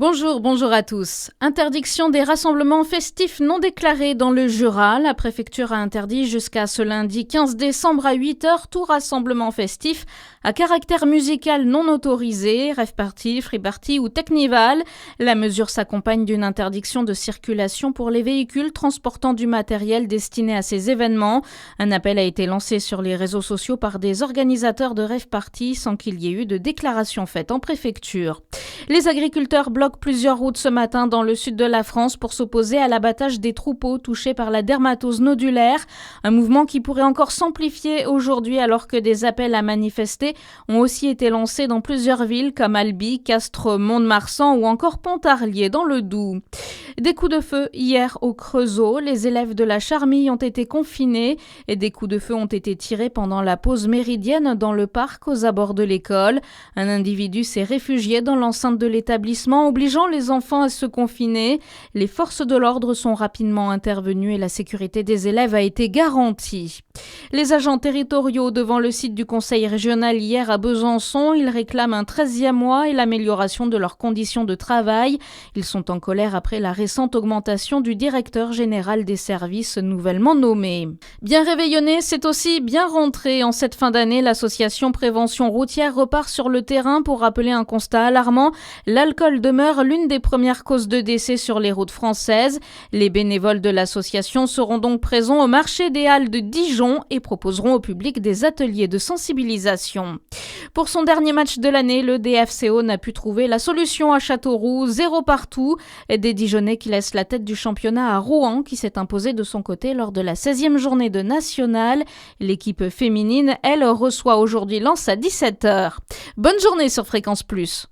Bonjour à tous. Interdiction des rassemblements festifs non déclarés dans le Jura. La préfecture a interdit jusqu'à ce lundi 15 décembre à 8h tout rassemblement festif à caractère musical non autorisé, rave party, free party ou technival. La mesure s'accompagne d'une interdiction de circulation pour les véhicules transportant du matériel destiné à ces événements. Un appel a été lancé sur les réseaux sociaux par des organisateurs de rave party sans qu'il y ait eu de déclaration faite en préfecture. Les agriculteurs bloquent plusieurs routes ce matin dans le sud de la France pour s'opposer à l'abattage des troupeaux touchés par la dermatose nodulaire. Un mouvement qui pourrait encore s'amplifier aujourd'hui alors que des appels à manifester ont aussi été lancés dans plusieurs villes comme Albi, Castres, Mont-de-Marsan ou encore Pontarlier dans le Doubs. Des coups de feu hier au Creusot. Les élèves de la Charmille ont été confinés et des coups de feu ont été tirés pendant la pause méridienne dans le parc aux abords de l'école. Un individu s'est réfugié dans l'enceinte de l'établissement, obligeant les enfants à se confiner. Les forces de l'ordre sont rapidement intervenues et la sécurité des élèves a été garantie. Les agents territoriaux devant le site du conseil régional hier à Besançon, ils réclament un 13e mois et l'amélioration de leurs conditions de travail. Ils sont en colère après la récente augmentation du directeur général des services nouvellement nommé. Bien réveillonné, c'est aussi bien rentré. En cette fin d'année, l'association Prévention routière repart sur le terrain pour rappeler un constat alarmant. L'alcool demeure l'une des premières causes de décès sur les routes françaises. Les bénévoles de l'association seront donc présents au marché des Halles de Dijon et proposeront au public des ateliers de sensibilisation. Pour son dernier match de l'année, le DFCO n'a pu trouver la solution à Châteauroux, 0 partout. Des Dijonais qui laissent la tête du championnat à Rouen, qui s'est imposé de son côté lors de la 16e journée de National. L'équipe féminine, elle, reçoit aujourd'hui Lens à 17h. Bonne journée sur Fréquence Plus.